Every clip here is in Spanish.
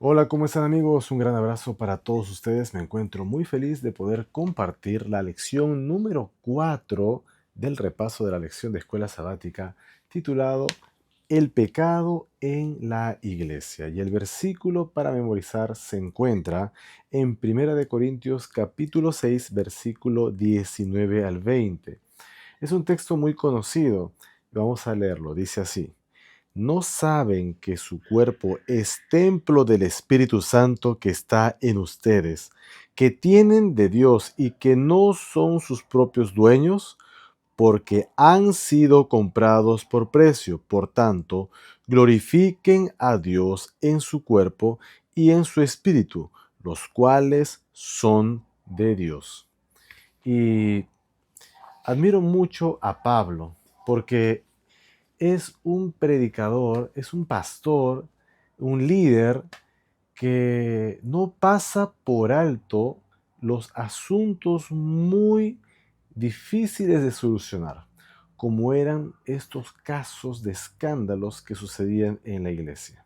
Hola, ¿cómo están amigos? Un gran abrazo para todos ustedes. Me encuentro muy feliz de poder compartir la lección número 4 del repaso de la lección de escuela sabática titulado El pecado en la iglesia. Y el versículo para memorizar se encuentra en Primera de Corintios capítulo 6, versículo 19 al 20. Es un texto muy conocido. Vamos a leerlo. Dice así. ¿No saben que su cuerpo es templo del Espíritu Santo que está en ustedes, que tienen de Dios y que no son sus propios dueños? Porque han sido comprados por precio. Por tanto, glorifiquen a Dios en su cuerpo y en su espíritu, los cuales son de Dios. Y admiro mucho a Pablo, porque es un predicador, es un pastor, un líder que no pasa por alto los asuntos muy difíciles de solucionar, como eran estos casos de escándalos que sucedían en la iglesia.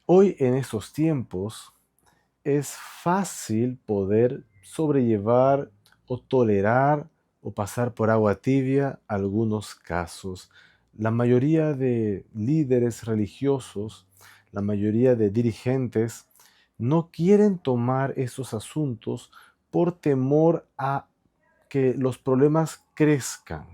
Hoy en estos tiempos es fácil poder sobrellevar o tolerar o pasar por agua tibia algunos casos. La mayoría de líderes religiosos, la mayoría de dirigentes no quieren tomar esos asuntos por temor a que los problemas crezcan.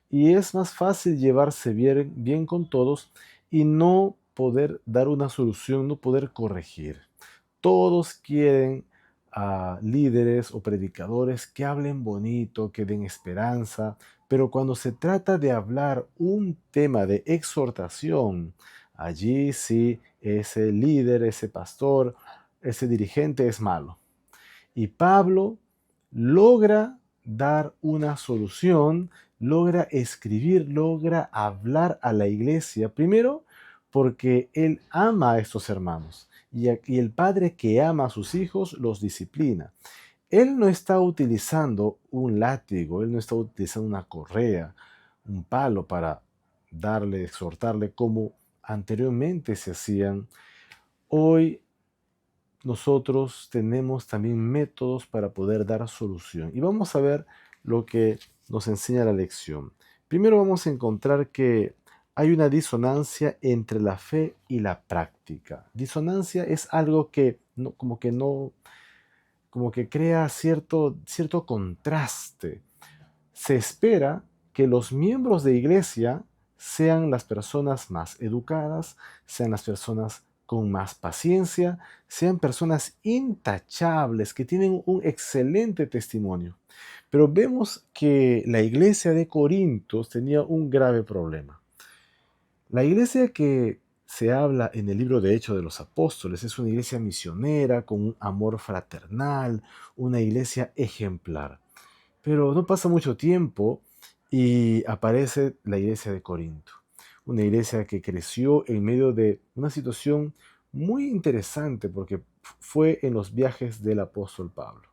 Y es más fácil llevarse bien con todos y no poder dar una solución, no poder corregir. Todos quieren a líderes o predicadores que hablen bonito, que den esperanza, pero cuando se trata de hablar un tema de exhortación, allí sí ese líder, ese pastor, ese dirigente es malo. Y Pablo logra dar una solución, logra escribir, logra hablar a la iglesia, primero porque él ama a estos hermanos y el padre que ama a sus hijos los disciplina. Él no está utilizando un látigo, él no está utilizando una correa, un palo para darle, exhortarle como anteriormente se hacían. Hoy nosotros tenemos también métodos para poder dar solución. Y vamos a ver lo que nos enseña la lección. Primero vamos a encontrar que hay una disonancia entre la fe y la práctica. Disonancia es algo que no, como que crea cierto contraste. Se espera que los miembros de iglesia sean las personas más educadas, sean las personas con más paciencia, sean personas intachables, que tienen un excelente testimonio. Pero vemos que la iglesia de Corintios tenía un grave problema. La iglesia que se habla en el libro de Hechos de los Apóstoles es una iglesia misionera, con un amor fraternal, una iglesia ejemplar. Pero no pasa mucho tiempo y aparece la iglesia de Corinto, una iglesia que creció en medio de una situación muy interesante porque fue en los viajes del apóstol Pablo.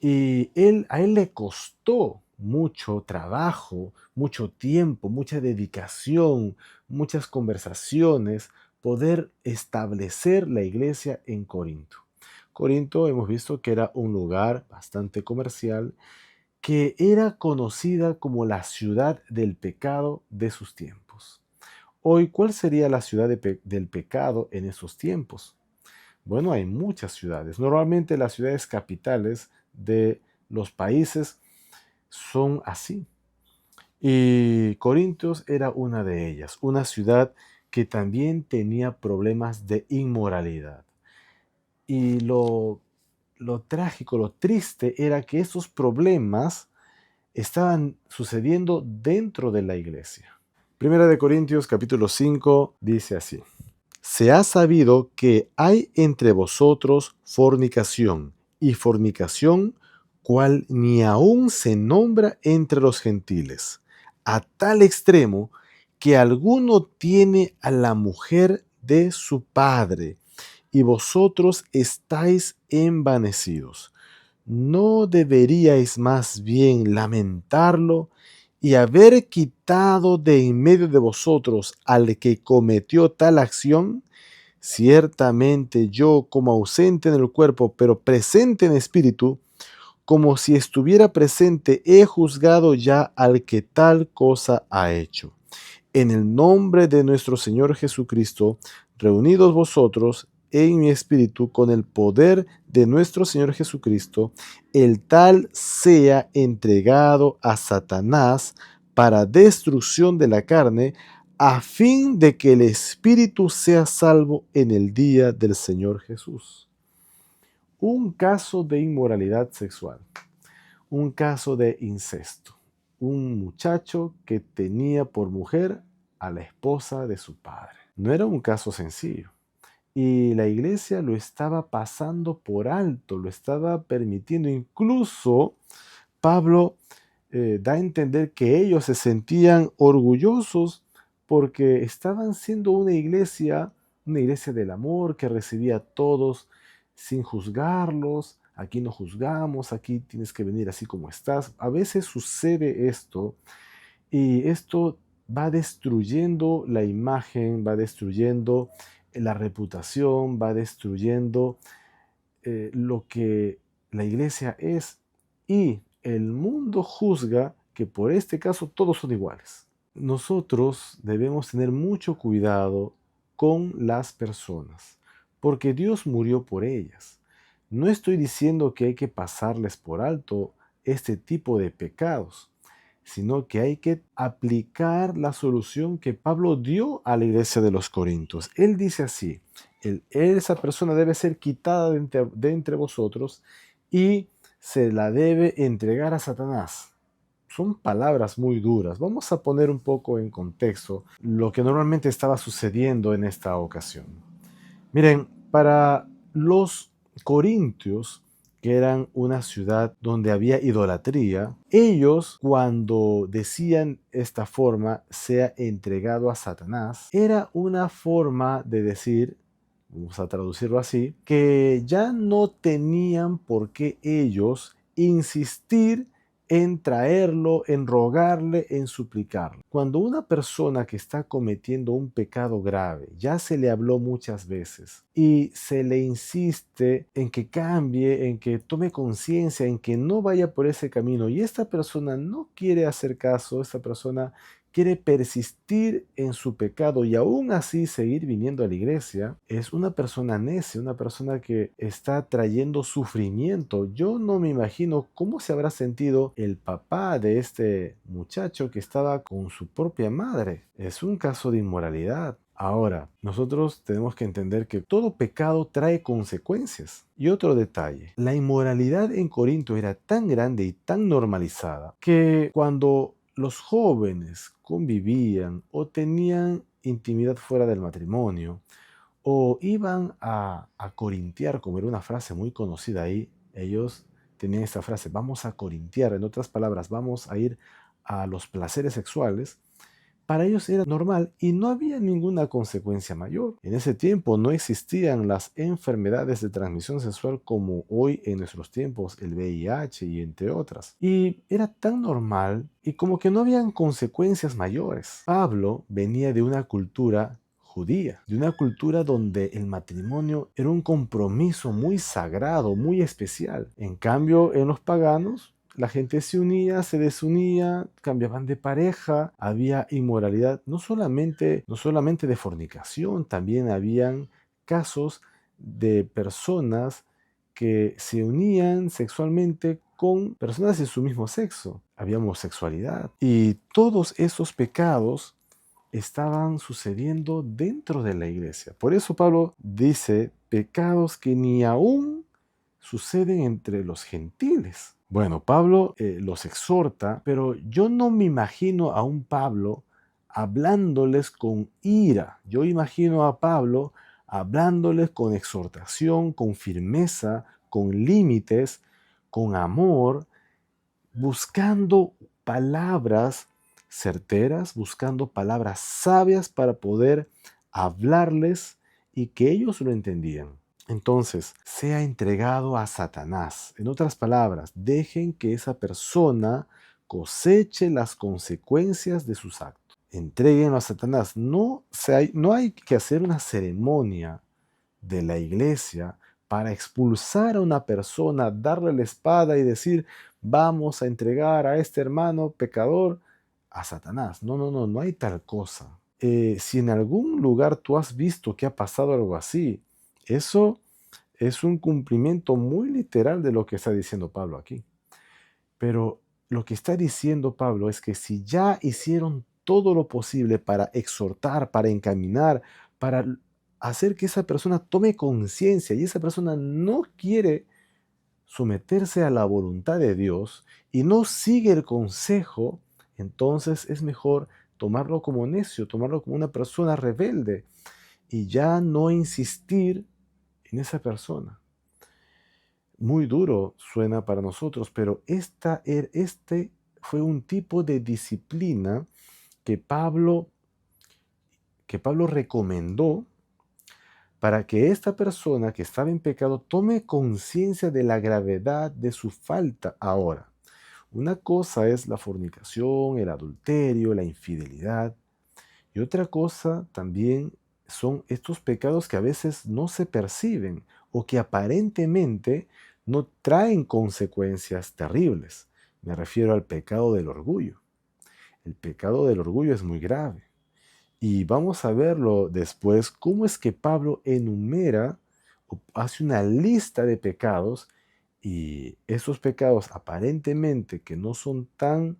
Y a él le costó mucho trabajo, mucho tiempo, mucha dedicación, muchas conversaciones, poder establecer la iglesia en Corinto. Corinto hemos visto que era un lugar bastante comercial, que era conocida como la ciudad del pecado de sus tiempos. Hoy, ¿cuál sería la ciudad del pecado en esos tiempos? Bueno, hay muchas ciudades. Normalmente las ciudades capitales de los países son así. Y Corintios era una de ellas, una ciudad que también tenía problemas de inmoralidad. Y lo trágico, lo triste era que esos problemas estaban sucediendo dentro de la iglesia. Primera de Corintios capítulo 5 dice así: Se ha sabido que hay entre vosotros fornicación, y fornicación cual ni aun se nombra entre los gentiles, a tal extremo que alguno tiene a la mujer de su padre, y vosotros estáis envanecidos. ¿No deberíais más bien lamentarlo y haber quitado de en medio de vosotros al que cometió tal acción? Ciertamente yo, como ausente en el cuerpo, pero presente en espíritu, como si estuviera presente, he juzgado ya al que tal cosa ha hecho. En el nombre de nuestro Señor Jesucristo, reunidos vosotros en mi espíritu con el poder de nuestro Señor Jesucristo, el tal sea entregado a Satanás para destrucción de la carne, a fin de que el espíritu sea salvo en el día del Señor Jesús. Un caso de inmoralidad sexual, un caso de incesto, un muchacho que tenía por mujer a la esposa de su padre. No era un caso sencillo. Y la iglesia lo estaba pasando por alto, lo estaba permitiendo. Incluso Pablo da a entender que ellos se sentían orgullosos porque estaban siendo una iglesia del amor que recibía a todos sin juzgarlos. Aquí no juzgamos, aquí tienes que venir así como estás. A veces sucede esto y esto va destruyendo la imagen, va destruyendo la reputación, va destruyendo lo que la iglesia es, y el mundo juzga que por este caso todos son iguales. Nosotros debemos tener mucho cuidado con las personas, porque Dios murió por ellas. No estoy diciendo que hay que pasarles por alto este tipo de pecados, sino que hay que aplicar la solución que Pablo dio a la iglesia de los Corintios. Él dice así: esa persona debe ser quitada de entre vosotros y se la debe entregar a Satanás. Son palabras muy duras. Vamos a poner un poco en contexto lo que normalmente estaba sucediendo en esta ocasión. Miren, para los corintios, que eran una ciudad donde había idolatría, ellos cuando decían esta forma, sea entregado a Satanás, era una forma de decir, vamos a traducirlo así, que ya no tenían por qué ellos insistir en traerlo, en rogarle, en suplicarle. Cuando una persona que está cometiendo un pecado grave, ya se le habló muchas veces y se le insiste en que cambie, en que tome conciencia, en que no vaya por ese camino, y esta persona no quiere hacer caso, esta persona quiere persistir en su pecado y aún así seguir viniendo a la iglesia, es una persona necia, una persona que está trayendo sufrimiento. Yo no me imagino cómo se habrá sentido el papá de este muchacho que estaba con su propia madre. Es un caso de inmoralidad. Ahora, nosotros tenemos que entender que todo pecado trae consecuencias. Y otro detalle, la inmoralidad en Corinto era tan grande y tan normalizada que cuando los jóvenes convivían o tenían intimidad fuera del matrimonio o iban a corintiar, como era una frase muy conocida ahí, ellos tenían esta frase: vamos a corintiar, en otras palabras, vamos a ir a los placeres sexuales. Para ellos era normal y no había ninguna consecuencia mayor. En ese tiempo no existían las enfermedades de transmisión sexual como hoy en nuestros tiempos, el VIH y entre otras. Y era tan normal y como que no habían consecuencias mayores. Pablo venía de una cultura judía, de una cultura donde el matrimonio era un compromiso muy sagrado, muy especial. En cambio, en los paganos, la gente se unía, se desunía, cambiaban de pareja, había inmoralidad, no solamente de fornicación, también habían casos de personas que se unían sexualmente con personas de su mismo sexo. Había homosexualidad. Y todos esos pecados estaban sucediendo dentro de la iglesia. Por eso Pablo dice pecados que ni aún suceden entre los gentiles. Bueno, Pablo los exhorta, pero yo no me imagino a un Pablo hablándoles con ira. Yo imagino a Pablo hablándoles con exhortación, con firmeza, con límites, con amor, buscando palabras certeras, buscando palabras sabias para poder hablarles y que ellos lo entendían. Entonces, sea entregado a Satanás. En otras palabras, dejen que esa persona coseche las consecuencias de sus actos. Entréguenlo a Satanás. No hay que hacer una ceremonia de la iglesia para expulsar a una persona, darle la espada y decir, vamos a entregar a este hermano pecador a Satanás. No, no, no, no hay tal cosa. Si en algún lugar tú has visto que ha pasado algo así, eso es un cumplimiento muy literal de lo que está diciendo Pablo aquí. Pero lo que está diciendo Pablo es que si ya hicieron todo lo posible para exhortar, para encaminar, para hacer que esa persona tome conciencia y esa persona no quiere someterse a la voluntad de Dios y no sigue el consejo, entonces es mejor tomarlo como necio, tomarlo como una persona rebelde y ya no insistir en esa persona. Muy duro suena para nosotros, pero este fue un tipo de disciplina que Pablo recomendó para que esta persona que estaba en pecado tome conciencia de la gravedad de su falta ahora. Una cosa es la fornicación, el adulterio, la infidelidad, y otra cosa también son estos pecados que a veces no se perciben o que aparentemente no traen consecuencias terribles. Me refiero al pecado del orgullo. El pecado del orgullo es muy grave. Y vamos a verlo después, cómo es que Pablo enumera o hace una lista de pecados y esos pecados aparentemente que no son tan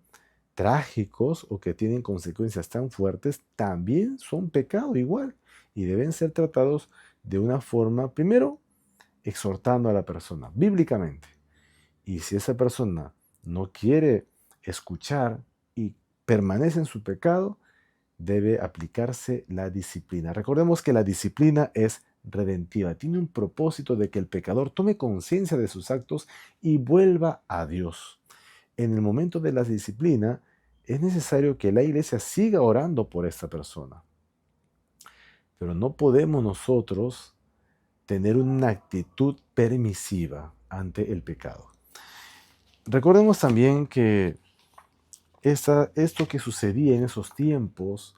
trágicos o que tienen consecuencias tan fuertes, también son pecado igual y deben ser tratados de una forma, primero, exhortando a la persona bíblicamente. Y si esa persona no quiere escuchar y permanece en su pecado, debe aplicarse la disciplina. Recordemos que la disciplina es redentiva, tiene un propósito de que el pecador tome conciencia de sus actos y vuelva a Dios. En el momento de la disciplina, es necesario que la iglesia siga orando por esta persona. Pero no podemos nosotros tener una actitud permisiva ante el pecado. Recordemos también que esto que sucedía en esos tiempos,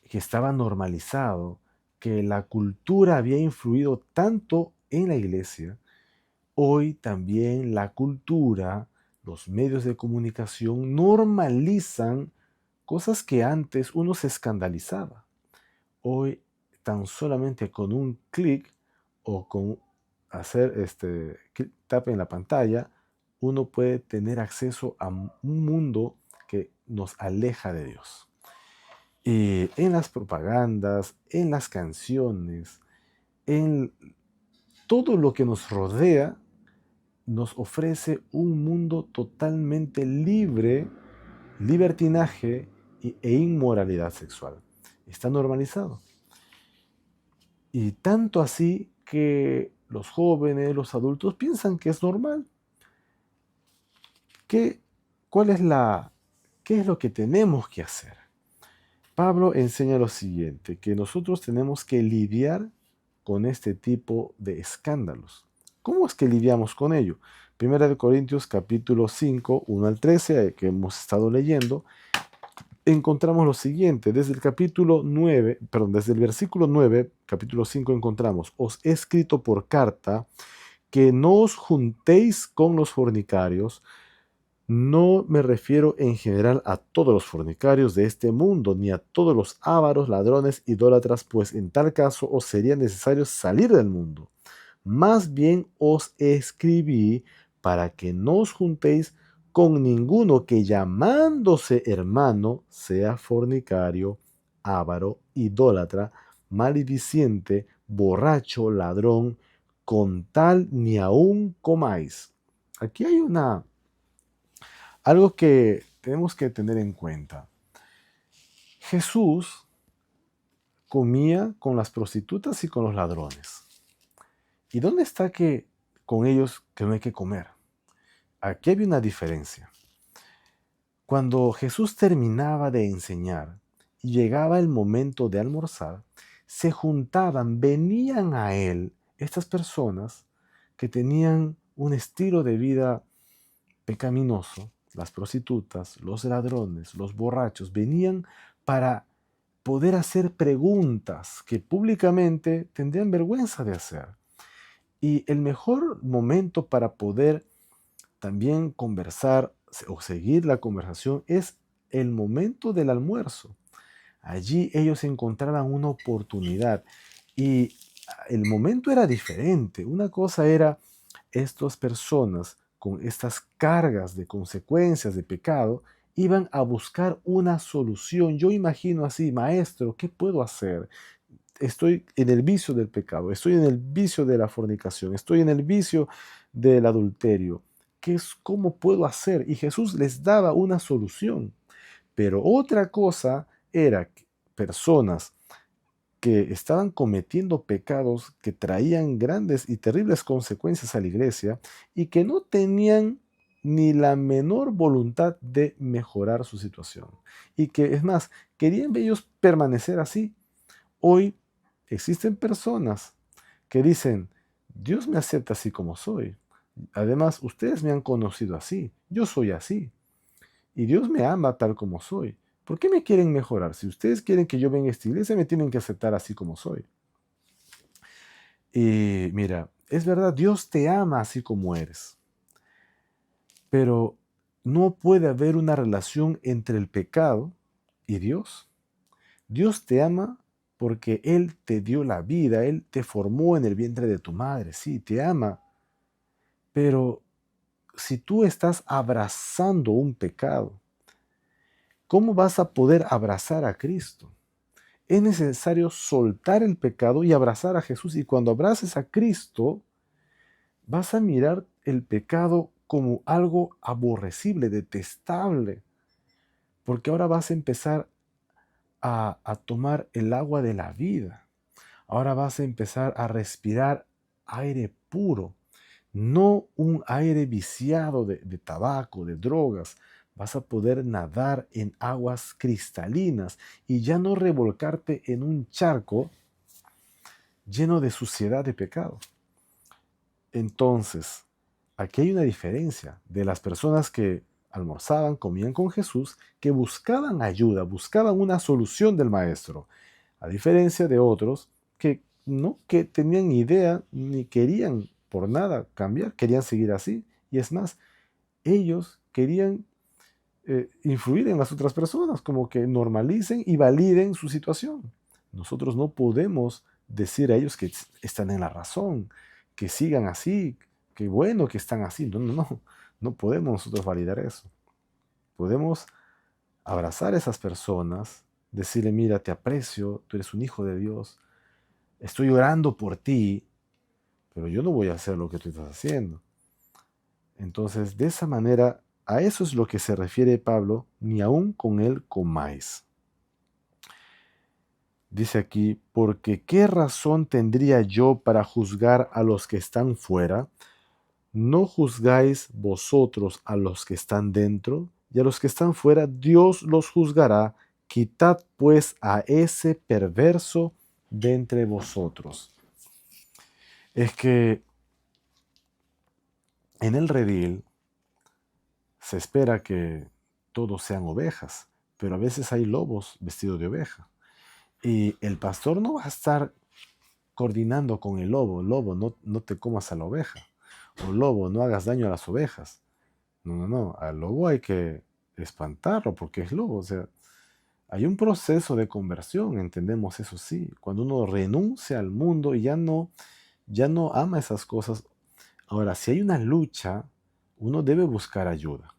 que estaba normalizado, que la cultura había influido tanto en la iglesia, hoy también la cultura, los medios de comunicación normalizan cosas que antes uno se escandalizaba. Hoy tan solamente con un clic o con hacer tap en la pantalla, uno puede tener acceso a un mundo que nos aleja de Dios. Y en las propagandas, en las canciones, en todo lo que nos rodea, nos ofrece un mundo totalmente libre, libertinaje e inmoralidad sexual. Está normalizado. Y tanto así que los jóvenes, los adultos piensan que es normal. ¿Qué, ¿Qué es lo que tenemos que hacer? Pablo enseña lo siguiente, que nosotros tenemos que lidiar con este tipo de escándalos. ¿Cómo es que lidiamos con ello? Primera de Corintios capítulo 5, 1 al 13, que hemos estado leyendo, encontramos lo siguiente. Desde el versículo 9, capítulo 5, encontramos: os he escrito por carta que no os juntéis con los fornicarios. No me refiero en general a todos los fornicarios de este mundo, ni a todos los ávaros, ladrones, idólatras, pues en tal caso os sería necesario salir del mundo. Más bien os escribí para que no os juntéis con ninguno que llamándose hermano sea fornicario, avaro, idólatra, malediciente, borracho, ladrón, con tal ni aun comáis. Aquí hay algo que tenemos que tener en cuenta. Jesús comía con las prostitutas y con los ladrones. ¿Y dónde está que con ellos que no hay que comer? Aquí había una diferencia. Cuando Jesús terminaba de enseñar y llegaba el momento de almorzar, se juntaban, venían a él estas personas que tenían un estilo de vida pecaminoso, las prostitutas, los ladrones, los borrachos, venían para poder hacer preguntas que públicamente tendrían vergüenza de hacer. Y el mejor momento para poder también conversar o seguir la conversación es el momento del almuerzo. Allí ellos encontraban una oportunidad y el momento era diferente. Una cosa era estas personas con estas cargas de consecuencias de pecado iban a buscar una solución. Yo imagino así, maestro, ¿qué puedo hacer? Estoy en el vicio del pecado, estoy en el vicio de la fornicación, estoy en el vicio del adulterio. ¿Cómo puedo hacer? Y Jesús les daba una solución. Pero otra cosa era que personas que estaban cometiendo pecados que traían grandes y terribles consecuencias a la iglesia y que no tenían ni la menor voluntad de mejorar su situación. Y que, es más, querían ellos permanecer así. Hoy existen personas que dicen, Dios me acepta así como soy. Además, ustedes me han conocido así. Yo soy así. Y Dios me ama tal como soy. ¿Por qué me quieren mejorar? Si ustedes quieren que yo venga a esta iglesia, me tienen que aceptar así como soy. Y mira, es verdad, Dios te ama así como eres. Pero no puede haber una relación entre el pecado y Dios. Dios te ama porque Él te dio la vida, Él te formó en el vientre de tu madre, sí, te ama. Pero si tú estás abrazando un pecado, ¿cómo vas a poder abrazar a Cristo? Es necesario soltar el pecado y abrazar a Jesús. Y cuando abraces a Cristo, vas a mirar el pecado como algo aborrecible, detestable, porque ahora vas a empezar a tomar el agua de la vida. Ahora vas a empezar a respirar aire puro, no un aire viciado de tabaco, de drogas. Vas a poder nadar en aguas cristalinas y ya no revolcarte en un charco lleno de suciedad de pecado. Entonces, aquí hay una diferencia de las personas que almorzaban, comían con Jesús, que buscaban ayuda, buscaban una solución del Maestro, a diferencia de otros que no que tenían idea ni querían por nada cambiar, querían seguir así. Y es más, ellos querían influir en las otras personas, como que normalicen y validen su situación. Nosotros no podemos decir a ellos que están en la razón, que sigan así, que bueno que están así. No, no, no, no podemos nosotros validar eso. Podemos abrazar a esas personas, decirle, mira, te aprecio, tú eres un hijo de Dios, estoy orando por ti, pero yo no voy a hacer lo que tú estás haciendo. Entonces, de esa manera, a eso es lo que se refiere Pablo, ni aun con él comáis. Dice aquí, porque ¿qué razón tendría yo para juzgar a los que están fuera? ¿No juzgáis vosotros a los que están dentro? Y a los que están fuera, Dios los juzgará. Quitad pues a ese perverso de entre vosotros. Es que en el redil se espera que todos sean ovejas, pero a veces hay lobos vestidos de oveja. Y el pastor no va a estar coordinando con el lobo. Lobo, no te comas a la oveja. O lobo, no hagas daño a las ovejas. No, no, no. Al lobo hay que espantarlo porque es lobo. O sea, hay un proceso de conversión, entendemos eso sí. Cuando uno renuncia al mundo y ya no ama esas cosas. Ahora, si hay una lucha, uno debe buscar ayuda.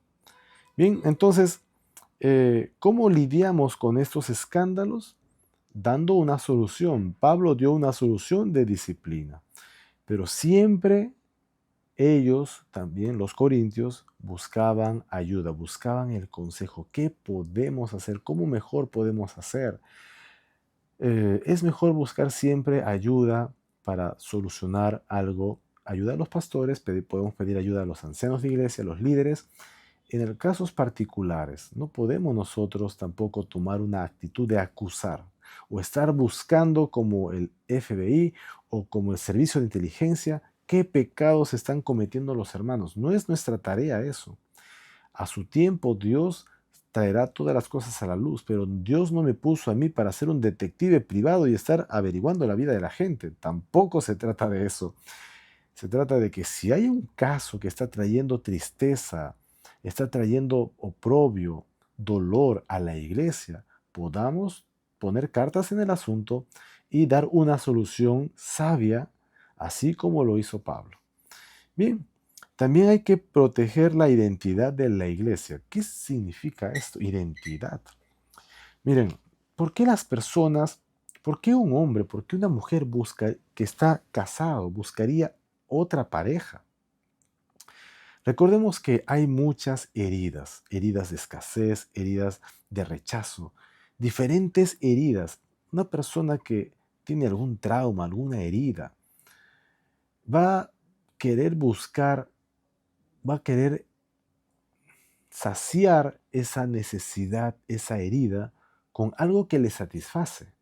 Bien, entonces, ¿cómo lidiamos con estos escándalos? Dando una solución. Pablo dio una solución de disciplina, pero siempre ellos, también los corintios, buscaban ayuda, buscaban el consejo. ¿Qué podemos hacer? ¿Cómo mejor podemos hacer? Es mejor buscar siempre ayuda para solucionar algo. Ayuda a los pastores, podemos pedir ayuda a los ancianos de iglesia, a los líderes. En casos particulares, no podemos nosotros tampoco tomar una actitud de acusar o estar buscando como el FBI o como el servicio de inteligencia qué pecados están cometiendo los hermanos. No es nuestra tarea eso. A su tiempo Dios traerá todas las cosas a la luz, pero Dios no me puso a mí para ser un detective privado y estar averiguando la vida de la gente. Tampoco se trata de eso. Se trata de que si hay un caso que está trayendo tristeza, está trayendo oprobio, dolor a la iglesia, podamos poner cartas en el asunto y dar una solución sabia, así como lo hizo Pablo. Bien, también hay que proteger la identidad de la iglesia. ¿Qué significa esto? Identidad. Miren, ¿por qué las personas, por qué un hombre, por qué una mujer busca, que está casado, buscaría otra pareja? Recordemos que hay muchas heridas, heridas de escasez, heridas de rechazo, diferentes heridas. Una persona que tiene algún trauma, alguna herida, va a querer buscar, va a querer saciar esa necesidad, esa herida, con algo que le satisface.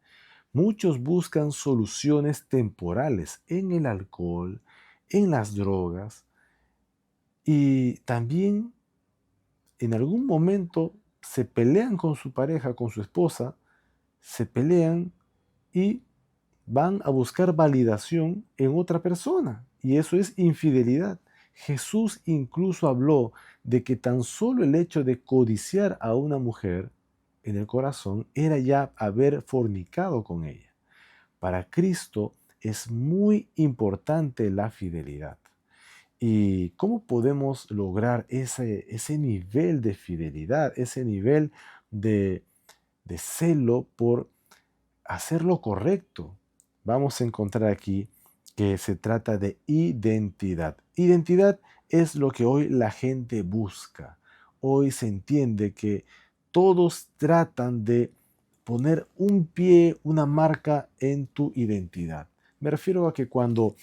Muchos buscan soluciones temporales en el alcohol, en las drogas y también en algún momento se pelean con su pareja, con su esposa, se pelean y van a buscar validación en otra persona. Y eso es infidelidad. Jesús incluso habló de que tan solo el hecho de codiciar a una mujer en el corazón era ya haber fornicado con ella. Para Cristo es muy importante la fidelidad. ¿Y cómo podemos lograr ese nivel de fidelidad, ese nivel de, de celo por hacer lo correcto? Vamos a encontrar aquí que se trata de identidad. Identidad es lo que hoy la gente busca. Hoy se entiende que todos tratan de poner un pie, una marca en tu identidad. Me refiero a que cuando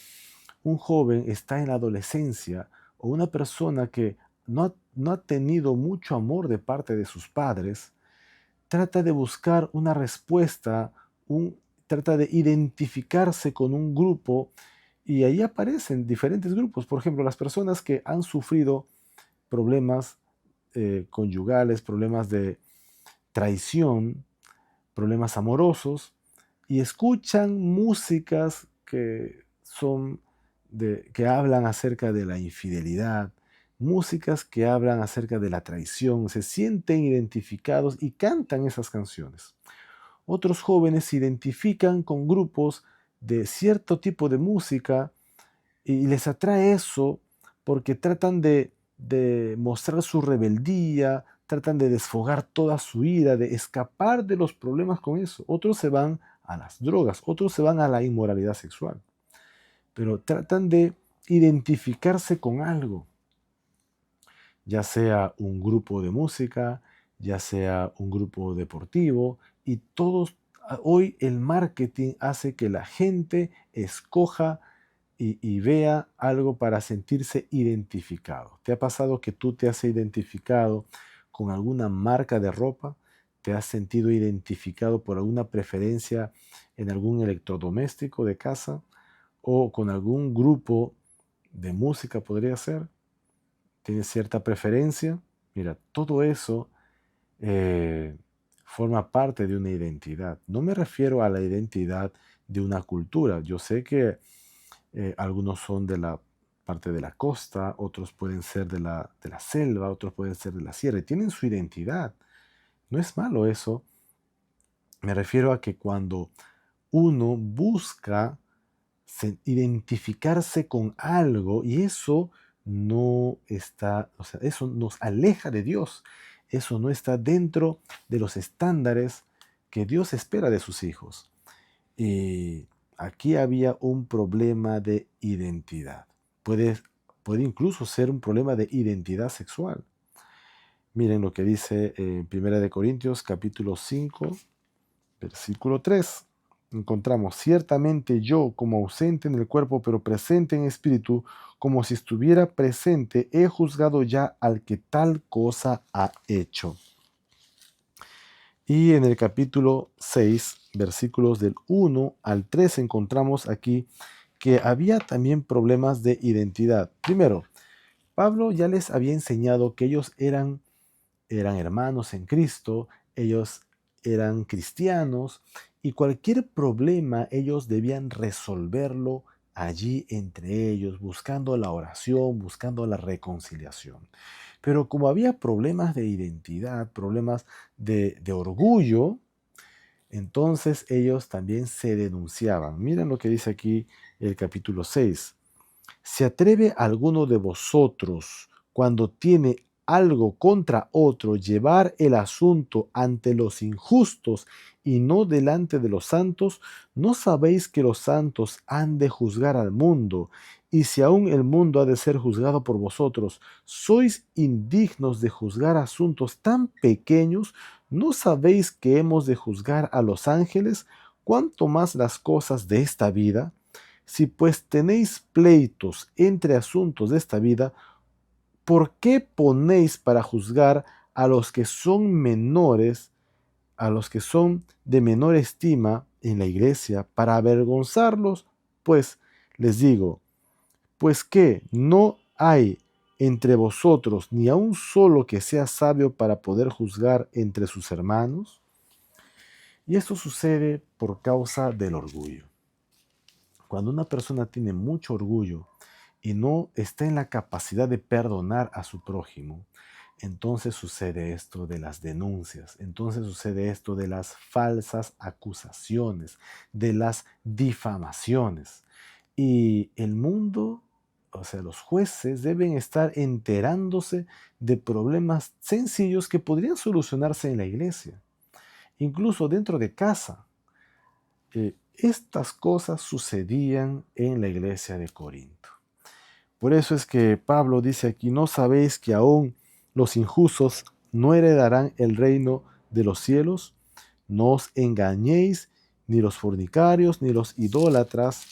un joven está en la adolescencia o una persona que no ha tenido mucho amor de parte de sus padres, trata de buscar una respuesta, trata de identificarse con un grupo y ahí aparecen diferentes grupos. Por ejemplo, las personas que han sufrido problemas conyugales, problemas de traición, problemas amorosos y escuchan músicas que que hablan acerca de la infidelidad, músicas que hablan acerca de la traición, se sienten identificados y cantan esas canciones. Otros jóvenes se identifican con grupos de cierto tipo de música y les atrae eso porque tratan de mostrar su rebeldía, tratan de desfogar toda su ira, de escapar de los problemas con eso. Otros se van a las drogas, otros se van a la inmoralidad sexual, pero tratan de identificarse con algo, ya sea un grupo de música, ya sea un grupo deportivo, y hoy el marketing hace que la gente escoja y vea algo para sentirse identificado. ¿Te ha pasado que tú te has identificado con alguna marca de ropa? ¿Te has sentido identificado por alguna preferencia en algún electrodoméstico de casa? ¿O con algún grupo de música podría ser? ¿Tienes cierta preferencia? Mira, todo eso eh, forma parte de una identidad. No me refiero a la identidad de una cultura. Yo sé que algunos son de la parte de la costa, otros pueden ser de la selva, otros pueden ser de la sierra, y tienen su identidad. No es malo eso. Me refiero a que cuando uno busca identificarse con algo y eso no está, o sea, eso nos aleja de Dios. Eso no está dentro de los estándares que Dios espera de sus hijos. Y aquí había un problema de identidad. Puede incluso ser un problema de identidad sexual. Miren lo que dice en 1 de Corintios capítulo 5, versículo 3. Encontramos, ciertamente yo, como ausente en el cuerpo, pero presente en espíritu, como si estuviera presente, he juzgado ya al que tal cosa ha hecho. Y en el capítulo 6, versículos del 1 al 3, encontramos aquí que había también problemas de identidad. Primero, Pablo ya les había enseñado que ellos eran eran hermanos en Cristo, ellos eran cristianos y cualquier problema ellos debían resolverlo allí entre ellos, buscando la oración, buscando la reconciliación. Pero como había problemas de identidad, problemas de orgullo, entonces ellos también se denunciaban. Miren lo que dice aquí el capítulo 6. ¿Se atreve alguno de vosotros, cuando tiene algo contra otro, llevar el asunto ante los injustos y no delante de los santos? ¿No sabéis que los santos han de juzgar al mundo? Y si aún el mundo ha de ser juzgado por vosotros, ¿sois indignos de juzgar asuntos tan pequeños? ¿No sabéis que hemos de juzgar a los ángeles? ¿Cuánto más las cosas de esta vida? Si pues tenéis pleitos entre asuntos de esta vida, ¿por qué ponéis para juzgar a los que son menores, a los que son de menor estima en la iglesia, para avergonzarlos? Pues les digo, pues que no hay entre vosotros ni a un solo que sea sabio para poder juzgar entre sus hermanos. Y esto sucede por causa del orgullo. Cuando una persona tiene mucho orgullo y no está en la capacidad de perdonar a su prójimo, entonces sucede esto de las denuncias, entonces sucede esto de las falsas acusaciones, de las difamaciones. Y el mundo, o sea, los jueces deben estar enterándose de problemas sencillos que podrían solucionarse en la iglesia, incluso dentro de casa. Estas cosas sucedían en la iglesia de Corinto. Por eso es que Pablo dice aquí, ¿no sabéis que aún los injustos no heredarán el reino de los cielos? No os engañéis, ni los fornicarios, ni los idólatras,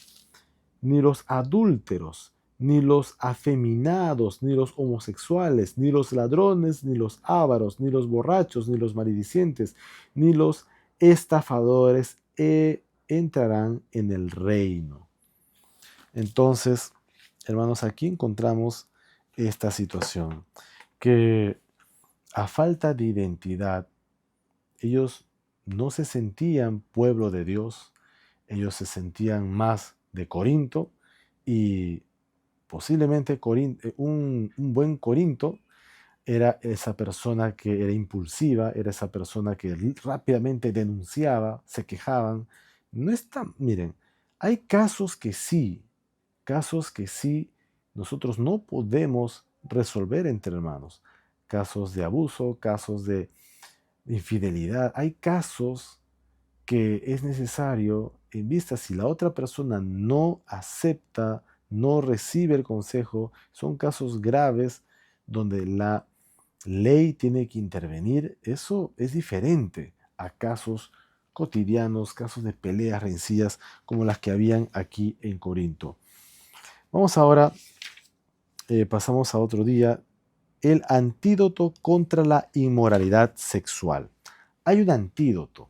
ni los adúlteros, ni los afeminados, ni los homosexuales, ni los ladrones, ni los ávaros, ni los borrachos, ni los maledicientes, ni los estafadores entrarán en el reino. Entonces, hermanos, aquí encontramos esta situación, que a falta de identidad, ellos no se sentían pueblo de Dios, ellos se sentían más de Corinto y posiblemente un buen Corinto era esa persona que era impulsiva, era esa persona que rápidamente denunciaba, se quejaban. No está, miren, hay casos que sí nosotros no podemos resolver entre hermanos. Casos de abuso, casos de infidelidad. Hay casos que es necesario, en vista si la otra persona no acepta, no recibe el consejo, son casos graves donde la ley tiene que intervenir. Eso es diferente a casos cotidianos, casos de peleas, rencillas, como las que habían aquí en Corinto. Vamos ahora, pasamos a otro día, el antídoto contra la inmoralidad sexual. Hay un antídoto.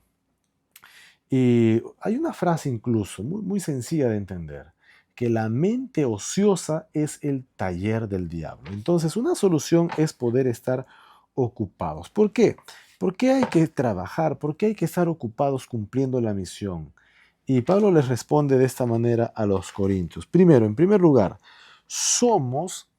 Y hay una frase incluso muy sencilla de entender, que la mente ociosa es el taller del diablo. Entonces, una solución es poder estar ocupados. ¿Por qué? ¿Por qué hay que trabajar? ¿Por qué hay que estar ocupados cumpliendo la misión? Y Pablo les responde de esta manera a los corintios. Primero, en primer lugar, somos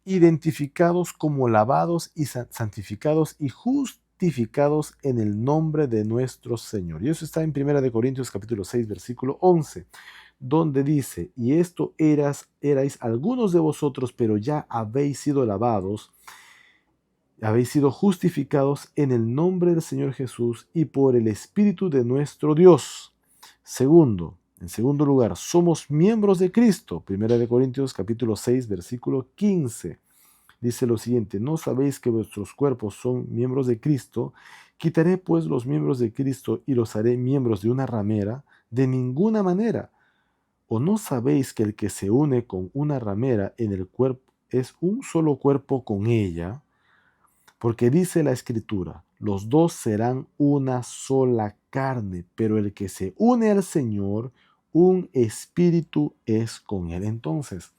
identificados como lavados y santificados y justificados en el nombre de nuestro Señor. Y eso está en 1 capítulo 6, versículo 11, donde dice, y esto erais algunos de vosotros, pero ya habéis sido lavados, habéis sido justificados en el nombre del Señor Jesús y por el Espíritu de nuestro Dios. Segundo, en segundo lugar, somos miembros de Cristo. 1 capítulo 6, versículo 15. Dice lo siguiente, ¿no sabéis que vuestros cuerpos son miembros de Cristo? Quitaré pues los miembros de Cristo y los haré miembros de una ramera. De ninguna manera. ¿O no sabéis que el que se une con una ramera en el cuerpo es un solo cuerpo con ella? Porque dice la Escritura, los dos serán una sola carne, pero el que se une al Señor, un espíritu es con él. Entonces,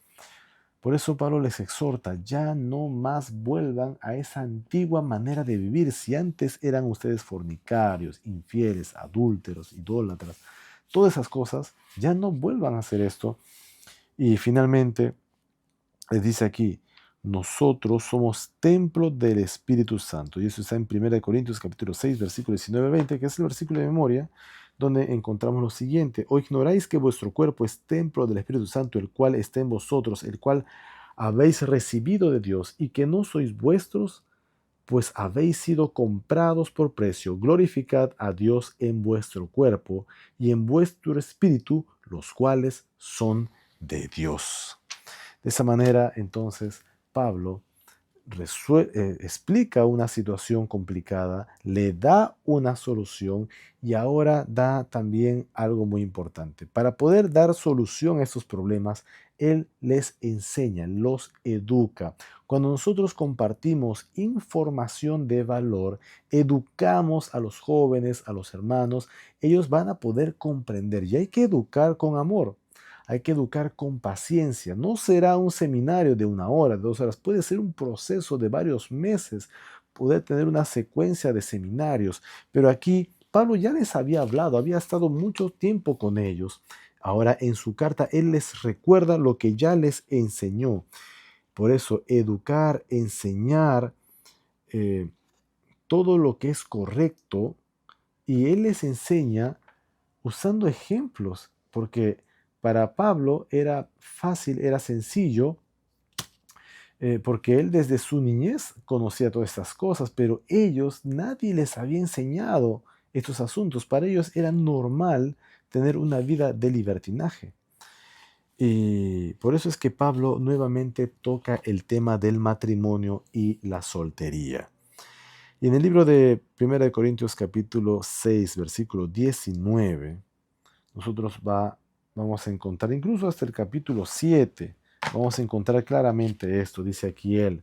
Por eso Pablo les exhorta, ya no más vuelvan a esa antigua manera de vivir. Si antes eran ustedes fornicarios, infieles, adúlteros, idólatras, todas esas cosas, ya no vuelvan a hacer esto. Y finalmente les dice aquí, nosotros somos templo del Espíritu Santo. Y eso está en 1 Corintios capítulo 6, versículo 19-20, que es el versículo de memoria, donde encontramos lo siguiente. ¿O ignoráis que vuestro cuerpo es templo del Espíritu Santo, el cual está en vosotros, el cual habéis recibido de Dios, y que no sois vuestros, pues habéis sido comprados por precio? Glorificad a Dios en vuestro cuerpo y en vuestro espíritu, los cuales son de Dios. De esa manera, entonces, Pablo explica una situación complicada, le da una solución y ahora da también algo muy importante. Para poder dar solución a estos problemas, él les enseña, los educa. Cuando nosotros compartimos información de valor, educamos a los jóvenes, a los hermanos, ellos van a poder comprender y hay que educar con amor. Hay que educar con paciencia. No será un seminario de 1 hora, de 2 horas. Puede ser un proceso de varios meses. Poder tener una secuencia de seminarios. Pero aquí Pablo ya les había hablado, había estado mucho tiempo con ellos. Ahora en su carta él les recuerda lo que ya les enseñó. Por eso educar, enseñar todo lo que es correcto. Y él les enseña usando ejemplos, porque para Pablo era fácil, era sencillo, porque él desde su niñez conocía todas estas cosas, pero ellos, nadie les había enseñado estos asuntos. Para ellos era normal tener una vida de libertinaje. Y por eso es que Pablo nuevamente toca el tema del matrimonio y la soltería. Y en el libro de 1 Corintios capítulo 6, versículo 19, nosotros vamos a encontrar, incluso hasta el capítulo 7, vamos a encontrar claramente esto. Dice aquí él,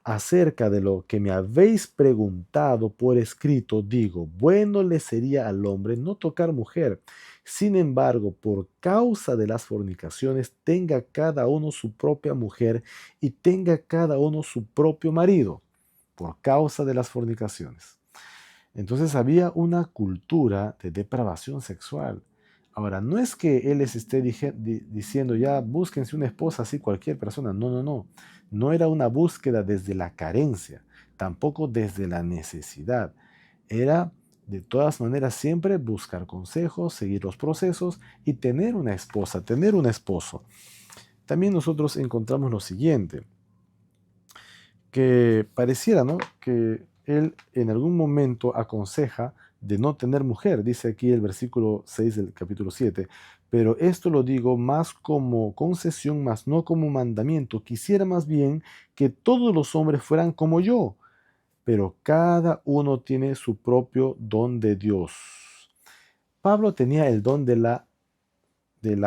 acerca de lo que me habéis preguntado por escrito, digo, bueno le sería al hombre no tocar mujer. Sin embargo, por causa de las fornicaciones, tenga cada uno su propia mujer y tenga cada uno su propio marido, por causa de las fornicaciones. Entonces había una cultura de depravación sexual. Ahora, no es que él les esté diciendo ya búsquense una esposa así cualquier persona. No, no, no. No era una búsqueda desde la carencia, tampoco desde la necesidad. Era de todas maneras siempre buscar consejos, seguir los procesos y tener una esposa, tener un esposo. También nosotros encontramos lo siguiente, que pareciera, ¿no?, que él en algún momento aconseja de no tener mujer. Dice aquí el versículo 6 del capítulo 7, pero esto lo digo más como concesión, más no como mandamiento. Quisiera más bien que todos los hombres fueran como yo, pero cada uno tiene su propio don de Dios. Pablo tenía el don de la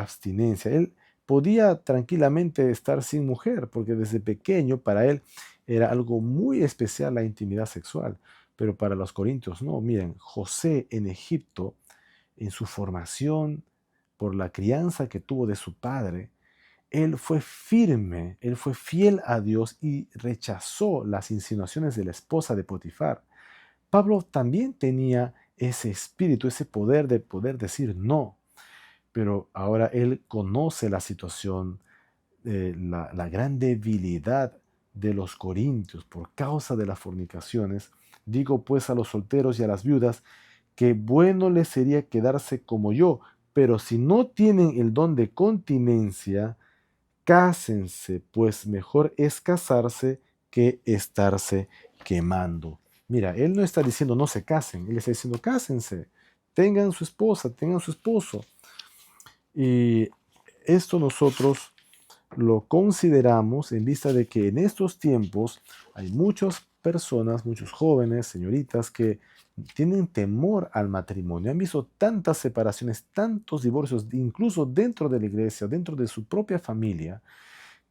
abstinencia. Él podía tranquilamente estar sin mujer, porque desde pequeño para él era algo muy especial la intimidad sexual. Pero para los corintios no. Miren, José en Egipto, en su formación, por la crianza que tuvo de su padre, él fue firme, él fue fiel a Dios y rechazó las insinuaciones de la esposa de Potifar. Pablo también tenía ese espíritu, ese poder de poder decir no, pero ahora él conoce la situación, la gran debilidad de los corintios por causa de las fornicaciones. Digo pues a los solteros y a las viudas que bueno les sería quedarse como yo, pero si no tienen el don de continencia, cásense, pues mejor es casarse que estarse quemando. Mira, él no está diciendo no se casen, él está diciendo cásense, tengan su esposa, tengan su esposo. Y esto nosotros lo consideramos en vista de que en estos tiempos hay muchas personas, muchos jóvenes, señoritas, que tienen temor al matrimonio. Han visto tantas separaciones, tantos divorcios, incluso dentro de la iglesia, dentro de su propia familia,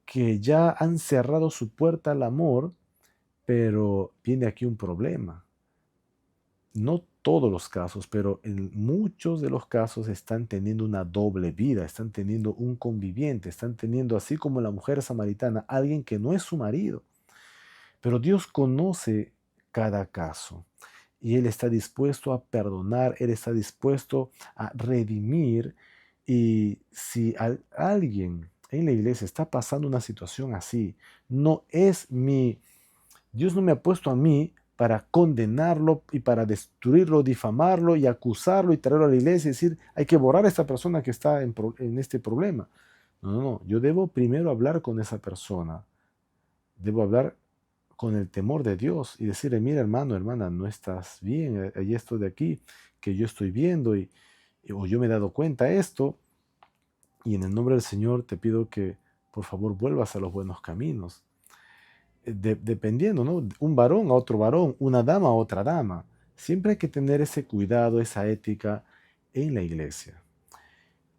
que ya han cerrado su puerta al amor, pero viene aquí un problema. no todos los casos, pero en muchos de los casos están teniendo una doble vida, están teniendo un conviviente, están teniendo, así como la mujer samaritana, alguien que no es su marido. Pero Dios conoce cada caso y Él está dispuesto a perdonar, Él está dispuesto a redimir. Y si alguien en la iglesia está pasando una situación así, no es Dios no me ha puesto a mí para condenarlo y para destruirlo, difamarlo y acusarlo y traerlo a la iglesia y decir, hay que borrar a esta persona que está en este problema. No, no, no. Yo debo primero hablar con esa persona. Debo hablar con el temor de Dios y decirle, mira hermano, hermana, no estás bien, hay esto de aquí que yo estoy viendo o yo me he dado cuenta de esto y en el nombre del Señor te pido que por favor vuelvas a los buenos caminos. Dependiendo, ¿no? Un varón a otro varón, una dama a otra dama. Siempre hay que tener ese cuidado, esa ética en la iglesia.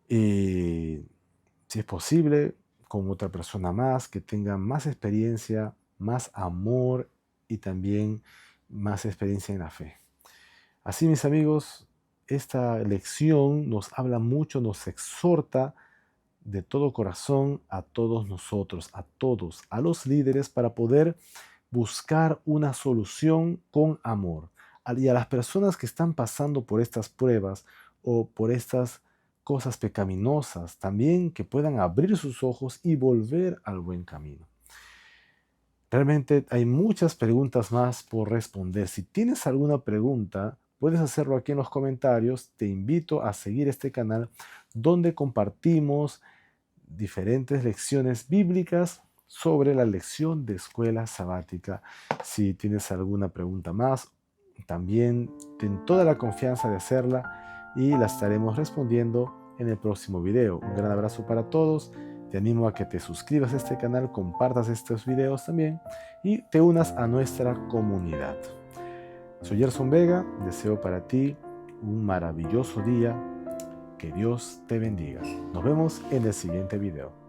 Y si es posible, con otra persona más que tenga más experiencia, más amor y también más experiencia en la fe. Así, mis amigos, esta lección nos habla mucho, nos exhorta de todo corazón a todos nosotros, a todos, a los líderes, para poder buscar una solución con amor. Y a las personas que están pasando por estas pruebas o por estas cosas pecaminosas, también que puedan abrir sus ojos y volver al buen camino. Realmente hay muchas preguntas más por responder. Si tienes alguna pregunta, puedes hacerlo aquí en los comentarios. Te invito a seguir este canal donde compartimos diferentes lecciones bíblicas sobre la lección de escuela sabática. Si tienes alguna pregunta más, también ten toda la confianza de hacerla y la estaremos respondiendo en el próximo video. Un gran abrazo para todos. Te animo a que te suscribas a este canal, compartas estos videos también y te unas a nuestra comunidad. Soy Gerson Vega, deseo para ti un maravilloso día. Que Dios te bendiga. Nos vemos en el siguiente video.